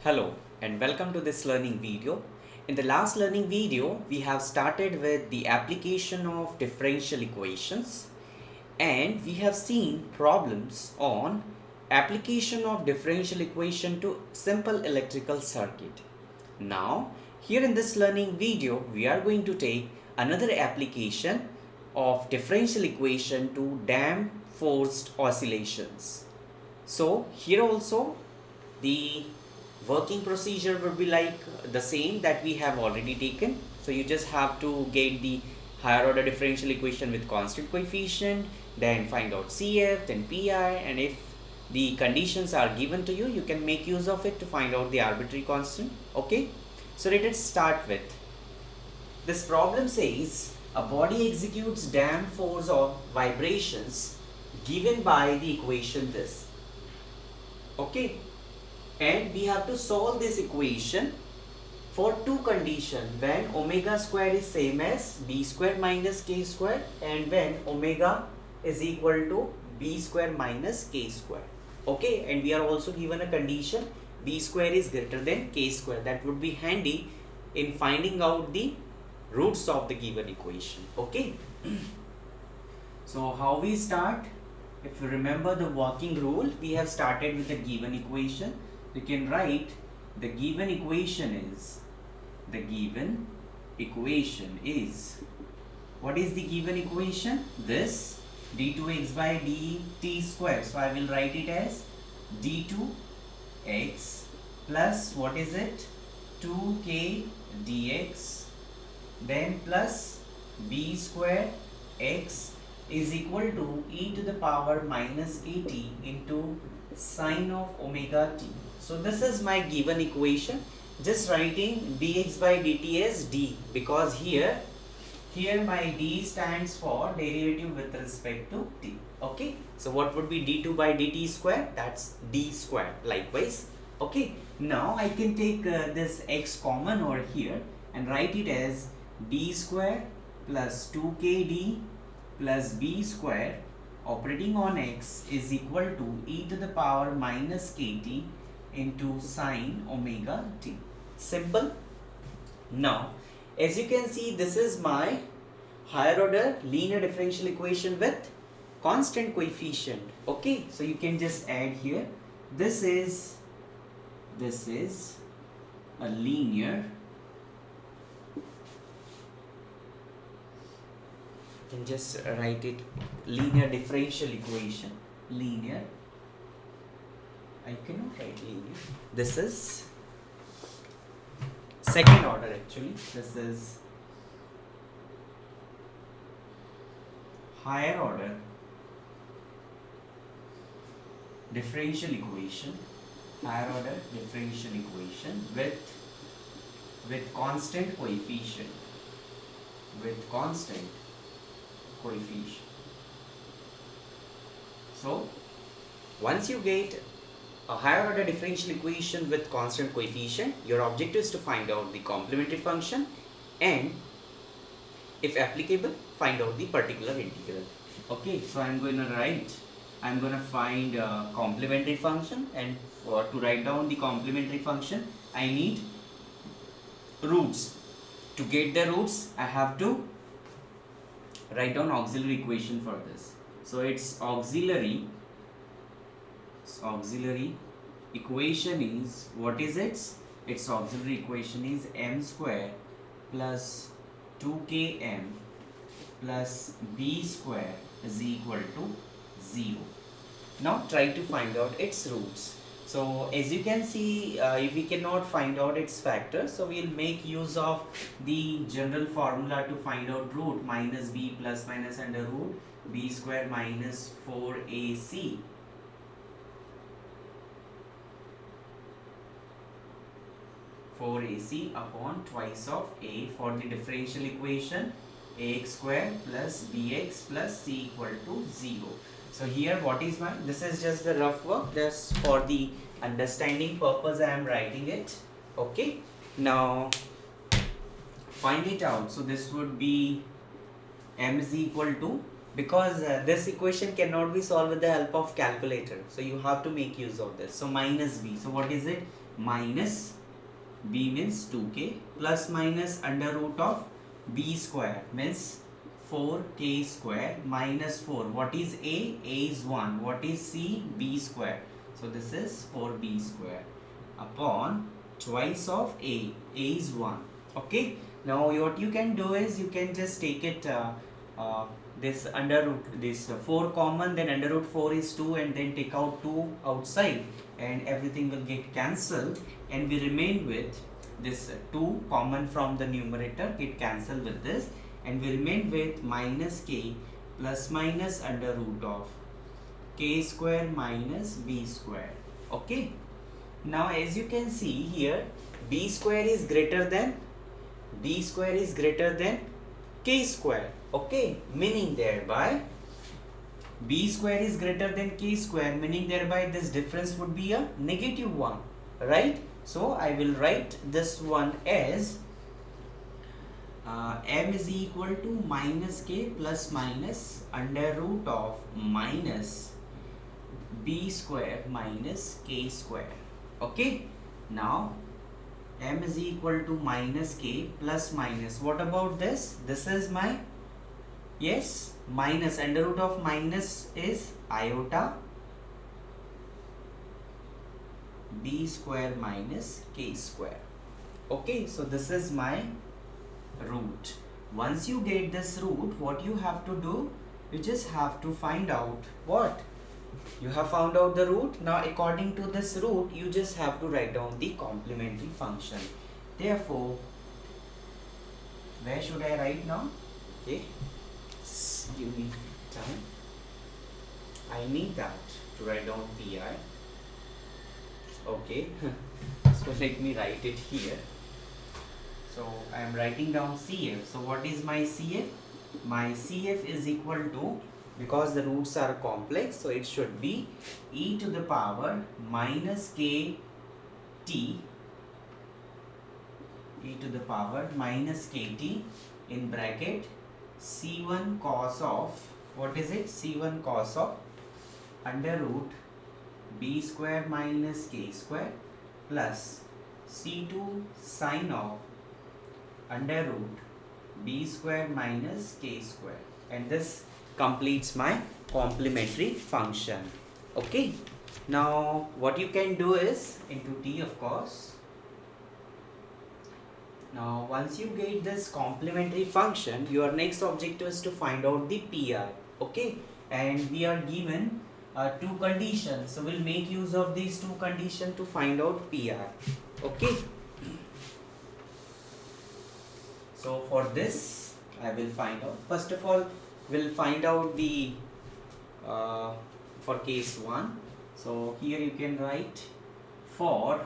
Hello and welcome to this learning video. In the last learning video, we have started with the application of differential equations and we have seen problems on application of differential equation to simple electrical circuit. Now, here in this learning video, we are going to take another application of differential equation to damped forced oscillations. So, here also the working procedure would be like the same that we have already taken. So you just have to get the higher order differential equation with constant coefficient, then find out CF, then PI, and if the conditions are given to you, you can make use of it to find out the arbitrary constant. Okay, so let us start with this problem. Says a body executes damped force or vibrations given by the equation this. Okay, and we have to solve this equation for two conditions: when omega square is same as b square minus k square, and when omega is equal to b square minus k square. Okay, and we are also given a condition b square is greater than k square. That would be handy in finding out the roots of the given equation. Okay, so how we start? If you remember the working rule, we have started with the given equation. You can write the given equation is what is the given equation? This d2x by dt square. So I will write it as d2x plus what is it? 2k dx, then plus b square x is equal to e to the power minus kt into sine of omega t. So this is my given equation. Just writing dx by dt as d, because here my d stands for derivative with respect to t. Okay, so what would be d2 by dt square? That's d square likewise. Okay, now I can take this x common over here and write it as d square plus 2kd plus b square operating on x is equal to e to the power minus kt into sine omega t. Simple. Now, as you can see, this is my higher order linear differential equation with constant coefficient. Okay, so you can just add here. This is a linear. You can just write it linear differential equation. Linear. I cannot write linear. This is second order actually. This is higher order differential equation. Higher order differential equation with constant coefficient. With constant coefficient. So once you get a higher order differential equation with constant coefficient, your objective is to find out the complementary function and, if applicable, find out the particular integral. Okay, so I'm going to find a complementary function, and to write down the complementary function I need roots. To get the roots I have to write down auxiliary equation for this. So it's auxiliary equation is, what is it? Its auxiliary equation is m square plus 2km plus b square is equal to 0. Now try to find out its roots. So as you can see, if we cannot find out its factors, so we'll make use of the general formula to find out root: minus b plus minus under root b square minus 4ac. AC upon twice of a for the differential equation ax square plus bx plus c equal to 0. So here what is my, this is just the rough work, just for the understanding purpose I am writing it. Okay, now find it out. So this would be m is equal to, because this equation cannot be solved with the help of calculator, so you have to make use of this. So minus b, so what is it? minus b means 2k plus minus under root of b square means 4k square minus 4. What is a? A is 1. What is c? B square. So this is 4b square upon twice of a. A is 1. Okay. Now what you can do is you can just take it this under root this 4 common, then under root 4 is 2, and then take out 2 outside and everything will get cancelled, and we remain with this 2 common from the numerator, get cancelled with this, and we remain with minus k plus minus under root of k square minus b square. Okay. Now as you can see here, b square is greater than k square. Okay, meaning thereby b square is greater than k square, meaning thereby this difference would be a negative 1, right? So I will write this one as m is equal to minus k plus minus under root of minus b square minus k square. Okay, now m is equal to minus k plus minus, what about this? This is my, yes, minus under root of minus is iota b square minus k square. Okay, so this is my root. Once you get this root, what you have to do, you just have to find out what? You have found out the root. Now according to this root, you just have to write down the complementary function. Therefore, where should I write now? Okay, give me time. I need that to write down pi. Okay, so let me write it here. So I am writing down CF. So what is my CF? My CF is equal to, because the roots are complex, so it should be e to the power minus kt, e to the power minus kt in bracket c1 cos of, what is it? C1 cos of under root b square minus k square plus c2 sin of under root b square minus k square, and this completes my complementary function. Okay, now what you can do is into t, of course. Now once you get this complementary function, your next objective is to find out the pi. Okay, and we are given 2 conditions, so we'll make use of these 2 conditions to find out pi. Okay, so for this I will find out, first of all we'll find out the for case 1. So here you can write, for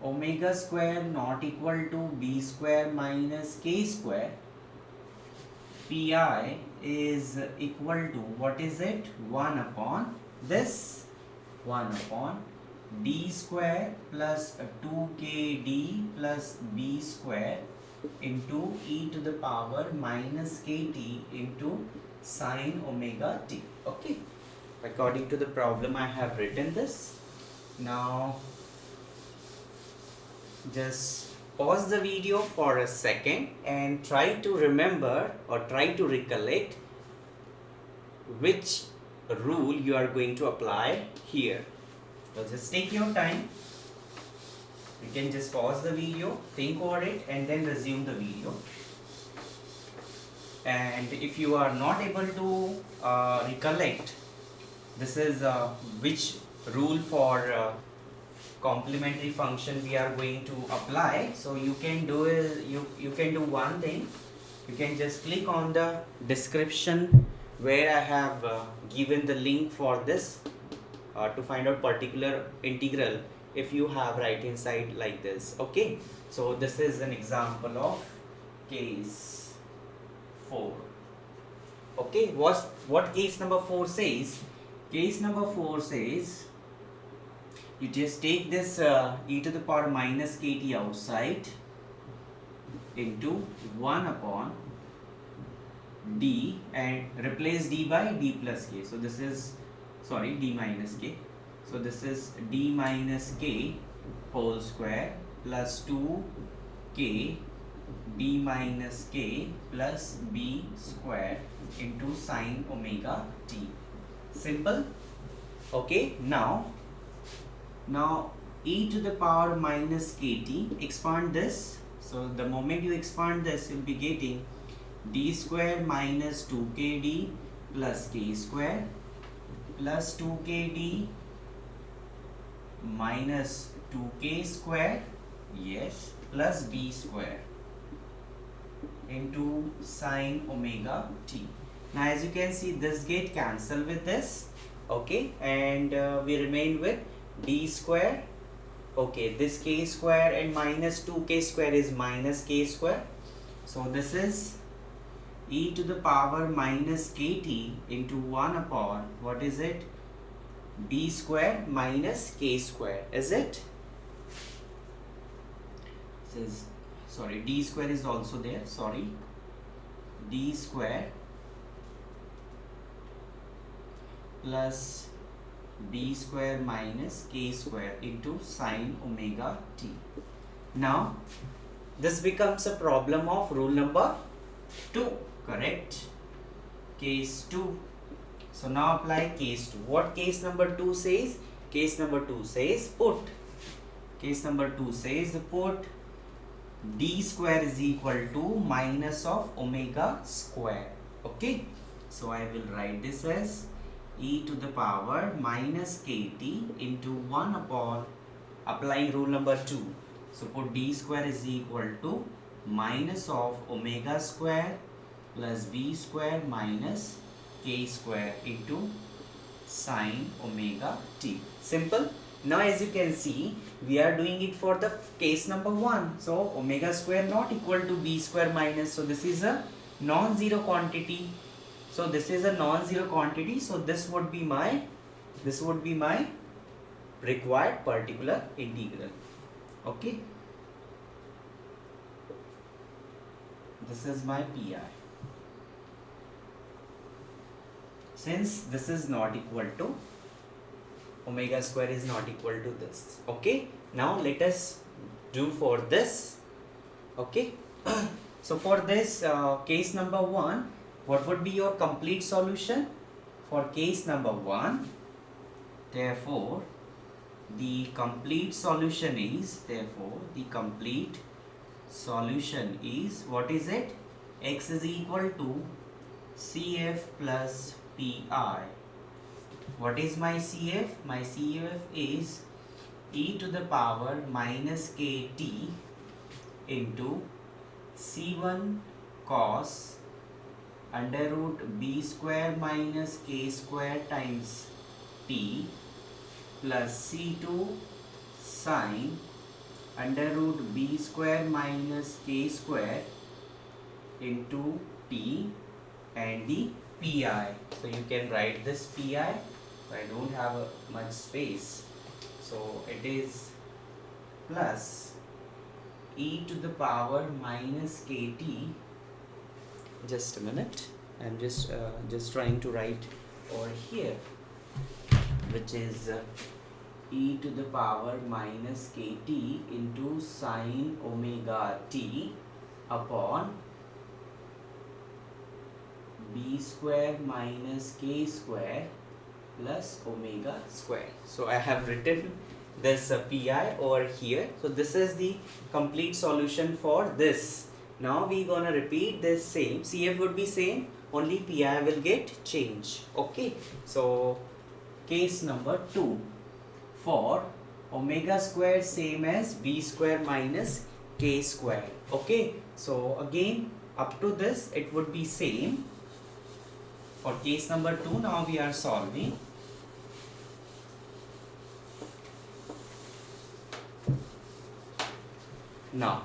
omega square not equal to b square minus k square, pi is equal to, what is it? 1 upon this, 1 upon d square plus 2kd plus b square into e to the power minus kt into sine omega t. Okay, according to the problem I have written this. Now just pause the video for a second and try to remember or try to recollect which rule you are going to apply here. So just take your time. You can just pause the video, think over it, and then resume the video. And if you are not able to recollect, this is which rule for complementary function we are going to apply. So you can do you can do one thing. You can just click on the description where I have given the link for this to find out particular integral. If you have right inside like this. Okay, so this is an example of case 4. Okay, what case number 4 says? Case number 4 says you just take this e to the power minus kt outside into 1 upon d and replace d by d plus k. So this is, sorry, d minus k. So this is d minus k whole square plus 2k b minus k plus b square into sine omega t. Simple. Okay, now e to the power minus kt, expand this. So the moment you expand this, you'll be getting d square minus 2kd plus k square plus 2kd minus 2k square, yes, plus b square into sine omega t. Now as you can see, this get cancelled with this, okay, and we remain with d square. Okay, this k square and minus 2k square is minus k square. So this is e to the power minus kt into 1 upon, what is it, b square minus k square, is it? This is, sorry, d square is also there, sorry, d square plus b square minus k square into sine omega t. Now this becomes a problem of rule number 2, correct? Case 2. So now apply case 2. What case number 2 says? Case number 2 says put d square is equal to minus of omega square. Okay, so I will write this as e to the power minus kt into 1 upon, applying rule number 2. So put d square is equal to minus of omega square plus b square minus k square into sine omega t. Simple. Now as you can see, we are doing it for the case number 1. So omega square not equal to b square minus, so this is a non-zero quantity. So this is a non-zero quantity, so this would be my required particular integral. Okay, this is my pi. Since this is not equal to, omega square is not equal to this. Okay, now let us do for this. Okay, so for this case number 1, what would be your complete solution? For case number 1, therefore the complete solution is, what is it? X is equal to CF plus PI. What is my CF? My CF is e to the power minus kt into C1 cos under root b square minus k square times t plus C2 sine under root b square minus k square into t and the pi. So you can write this pi. I don't have much space, so it is plus e to the power minus kt. Just a minute, I'm just trying to write over here, which is e to the power minus kt into sine omega t upon b square minus k square plus omega square. So I have written this pi over here. So this is the complete solution for this. Now we gonna repeat this same. CF would be same, only pi will get change. Okay, so case number 2, for omega square same as b square minus k square. Okay, so again up to this it would be same. For case number 2, now we are solving. Now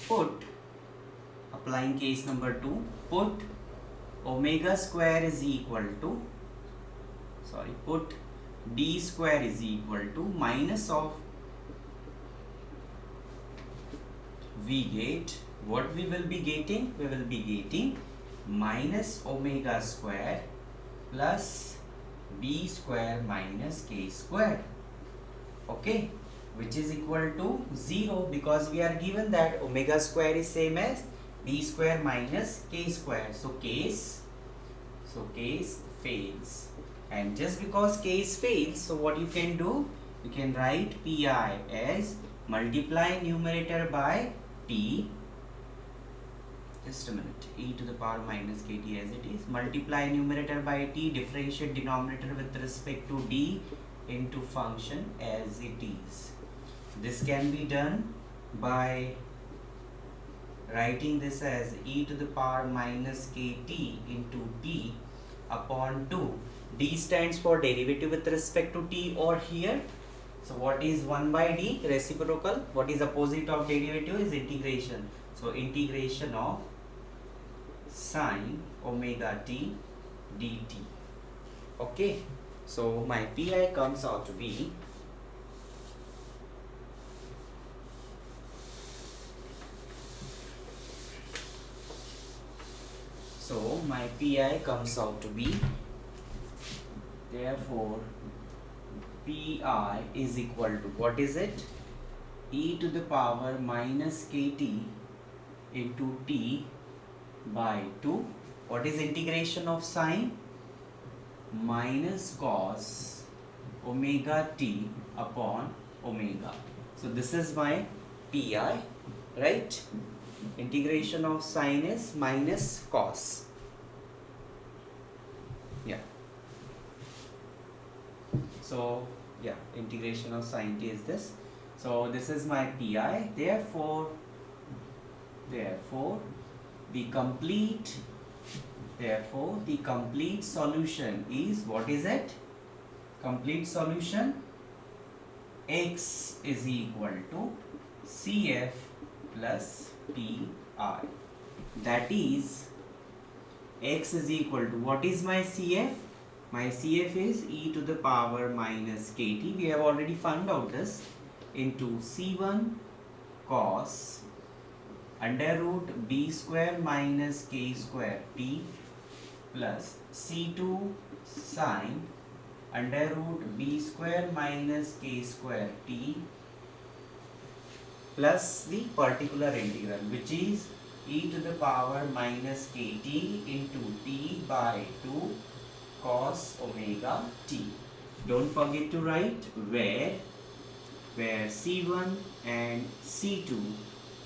put, applying case number 2, put omega square is equal to, put d square is equal to minus of, we get, what we will be getting? We will be getting minus omega square plus b square minus k square. Okay, which is equal to 0 because we are given that omega square is same as b square minus k square. So case fails, and just because case fails, so what you can do, you can write pi as multiply numerator by t, just a minute, e to the power minus kt as it is, multiply numerator by t, differentiate denominator with respect to d into function as it is. This can be done by writing this as e to the power minus kt into t upon 2. D stands for derivative with respect to t or here. So what is 1 by d? Reciprocal. What is opposite of derivative is integration. So integration of sine omega t dt. Okay. So my pi comes out to be therefore pi is equal to, what is it? E to the power minus kt into t by 2. What is integration of sine? Minus cos omega t upon omega. So this is my pi, right? Integration of sine is minus cos. Yeah. So yeah, integration of sine t is this. So this is my pi. Therefore the complete solution is, what is it? Complete solution x is equal to CF plus pi. That is, x is equal to, what is my CF? My CF is e to the power minus kt. We have already found out this, into C1 cos under root b square minus k square t plus C2 sine under root b square minus k square t plus the particular integral, which is e to the power minus kt into t by 2 cos omega t. Don't forget to write where C1 and C2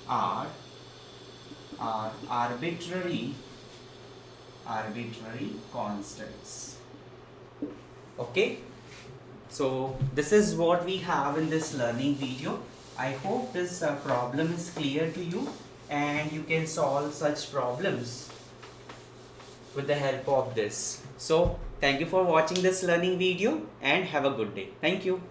are arbitrary constants. Okay, so this is what we have in this learning video. I hope this problem is clear to you and you can solve such problems with the help of this. So thank you for watching this learning video and have a good day. Thank you.